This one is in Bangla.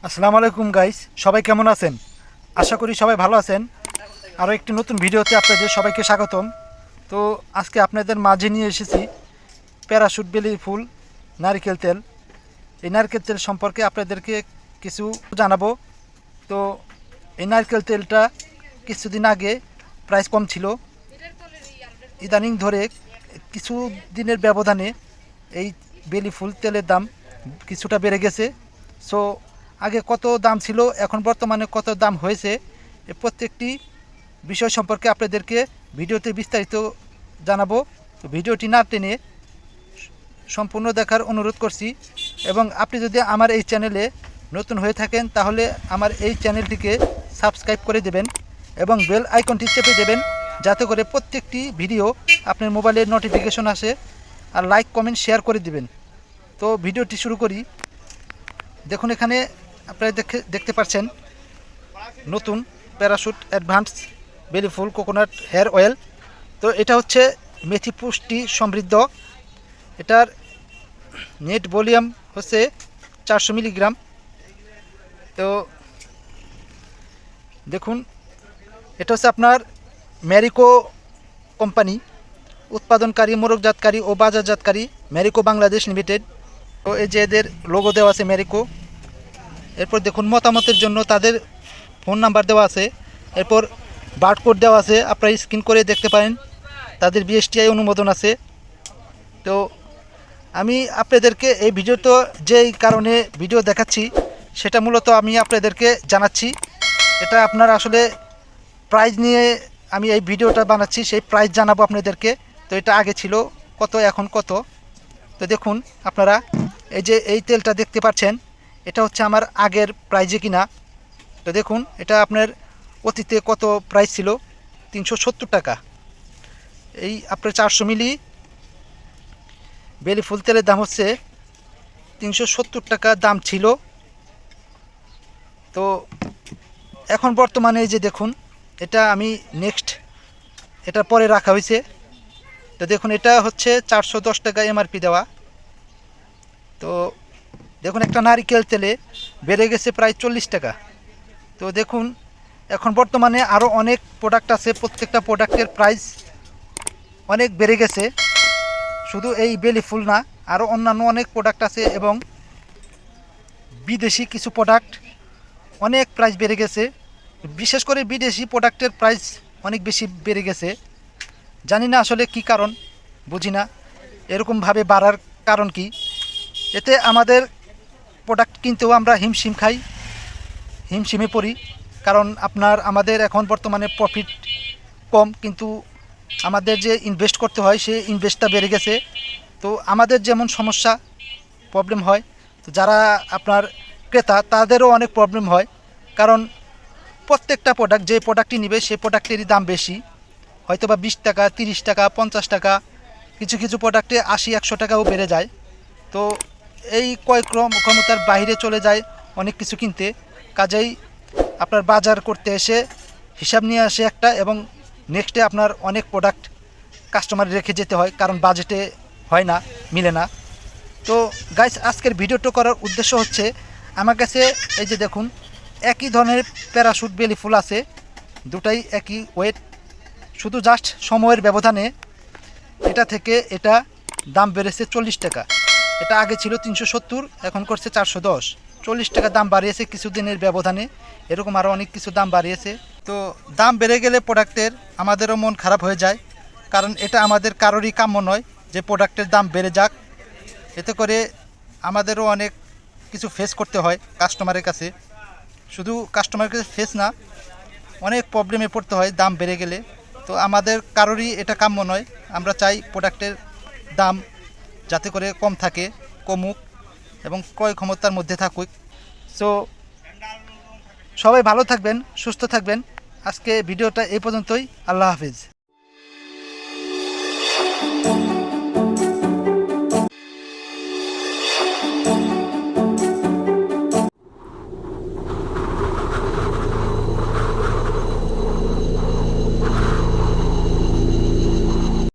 আসসালামু আলাইকুম গাইস, সবাই কেমন আছেন? আশা করি সবাই ভালো আছেন। আরও একটি নতুন ভিডিওতে আপনাদের সবাইকে স্বাগতম। তো আজকে আপনাদের মাঝে নিয়ে এসেছি প্যারাশুট বেলি ফুল নারকেল তেল। এই নারকেল তেল সম্পর্কে আপনাদেরকে কিছু জানাবো। তো এই নারকেল তেলটা কিছুদিন আগে প্রাইস কম ছিল, ইদানিং ধরে কিছু দিনের ব্যবধানে এই বেলি ফুল তেলের দাম কিছুটা বেড়ে গেছে। সো আগে কত দাম ছিল, এখন বর্তমানে কত দাম হয়েছে, এ প্রত্যেকটি বিষয় সম্পর্কে আপনাদেরকে ভিডিওতে বিস্তারিত জানাবো। তো ভিডিওটি না টেনে সম্পূর্ণ দেখার অনুরোধ করছি। এবং আপনি যদি আমার এই চ্যানেলে নতুন হয়ে থাকেন তাহলে আমার এই চ্যানেলটিকে সাবস্ক্রাইব করে দেবেন এবং বেল আইকনটি চেপে দেবেন, যাতে করে প্রত্যেকটি ভিডিও আপনার মোবাইলে নোটিফিকেশন আসে। আর লাইক কমেন্ট শেয়ার করে দিবেন। তো ভিডিওটি শুরু করি। দেখুন, এখানে আপনারা দেখতে পাচ্ছেন নতুন প্যারাশুট অ্যাডভান্স বেলি ফুল কোকোনাট হেয়ার অয়েল। তো এটা হচ্ছে মেথি পুষ্টি সমৃদ্ধ। এটার নেট ভলিউম হচ্ছে 400 মিলিগ্রাম। তো দেখুন, এটা হচ্ছে আপনার ম্যারিকো কোম্পানি উৎপাদনকারী, মোড়কজাতকারী ও বাজারজাতকারী ম্যারিকো বাংলাদেশ লিমিটেড। তো এই যে এদের লোগো দেওয়া আছে ম্যারিকো। এরপর দেখুন, মতামতের জন্য তাদের ফোন নাম্বার দেওয়া আছে। এরপর বারকোড দেওয়া আছে, আপনারা স্ক্যান করে দেখতে পারেন। তাদের বিএসটিআই অনুমোদন আছে। তো আমি আপনাদেরকে এই ভিডিওতে যেই কারণে ভিডিও দেখাচ্ছি সেটা মূলত আমি আপনাদেরকে জানাচ্ছি। এটা আপনার আসলে প্রাইস নিয়ে আমি এই ভিডিওটা বানাচ্ছি, সেই প্রাইস জানাবো আপনাদেরকে। তো এটা আগে ছিল কত, এখন কত। তো দেখুন আপনারা, এই যে এই তেলটা দেখতে পাচ্ছেন, এটা হচ্ছে আমার আগের প্রাইজে কিনা। তো দেখুন, এটা আপনার অতীতে কত প্রাইস ছিল, 370 টাকা। এই আপনার 400 মিলি বেলি ফুল তেলের দাম হচ্ছে 370 টাকা দাম ছিল। তো এখন বর্তমানে এই যে দেখুন, এটা আমি নেক্সট এটা পরে রাখা হয়েছে। তো দেখুন, এটা হচ্ছে 410 টাকা এমআরপি দেওয়া। তো দেখুন, একটা নারিকেল তেলে বেড়ে গেছে প্রায় 40 টাকা। তো দেখুন, এখন বর্তমানে আরও অনেক প্রোডাক্ট আছে, প্রত্যেকটা প্রোডাক্টের প্রাইস অনেক বেড়ে গেছে। শুধু এই বেলি ফুল না, আরও অন্যান্য অনেক প্রোডাক্ট আছে এবং বিদেশি কিছু প্রোডাক্ট অনেক প্রাইস বেড়ে গেছে। বিশেষ করে বিদেশি প্রোডাক্টের প্রাইস অনেক বেশি বেড়ে গেছে। জানি না আসলে কি কারণ, বুঝি না এরকমভাবে বাড়ার কারণ কি। এতে আমাদের প্রোডাক্ট কিনতেও আমরা হিমশিমে পড়ি। কারণ আমাদের এখন বর্তমানে প্রফিট কম, কিন্তু আমাদের যে ইনভেস্ট করতে হয় সেই ইনভেস্টটা বেড়ে গেছে। তো আমাদের যেমন সমস্যা প্রবলেম হয়, তো যারা আপনার ক্রেতা তাদেরও অনেক প্রবলেম হয়। কারণ প্রত্যেকটা প্রোডাক্ট, যে প্রোডাক্টটি নেবে সেই প্রোডাক্টেরই দাম বেশি, হয়তো বা 20 টাকা, 30 টাকা, 50 টাকা, কিছু কিছু প্রোডাক্টে 80-100 টাকাও বেড়ে যায়। তো এই ক্ষমতার বাইরে চলে যায় অনেক কিছু কিনতে। কাজেই আপনার বাজার করতে এসে হিসাব নিয়ে আসে একটা, এবং নেক্সটে আপনার অনেক প্রোডাক্ট কাস্টমার রেখে যেতে হয়, কারণ বাজেটে হয় না, মিলে না। তো গাইস, আজকের ভিডিওটা করার উদ্দেশ্য হচ্ছে, আমার কাছে এই যে দেখুন, একই ধরনের প্যারাশুট বেলি ফুল আছে, দুটাই একই ওয়েট। শুধু জাস্ট সময়ের ব্যবধানে এটা থেকে এটা দাম বেড়েছে 40 টাকা। এটা আগে ছিল 370, এখন করছে 410। 40 টাকা দাম বাড়িয়েছে কিছুদিনের ব্যবধানে। এরকম আরও অনেক কিছু দাম বাড়িয়েছে। তো দাম বেড়ে গেলে প্রোডাক্টের আমাদেরও মন খারাপ হয়ে যায়, কারণ এটা আমাদের কারোরই কাম্য নয় যে প্রোডাক্টের দাম বেড়ে যাক। এতে করে আমাদেরও অনেক কিছু ফেস করতে হয় কাস্টমারের কাছে। শুধু কাস্টমারের কাছে ফেস না, অনেক প্রবলেমে পড়তে হয় দাম বেড়ে গেলে। তো আমাদের কারোরই এটা কাম্য নয়। আমরা চাই প্রোডাক্টের দাম যাতে করে কম থাকে, কমুক এবং ক্রয় ক্ষমতার মধ্যে থাকুক। সো সবাই ভালো থাকবেন, সুস্থ থাকবেন। আজকে ভিডিওটা এই পর্যন্তই। আল্লাহ হাফিজ।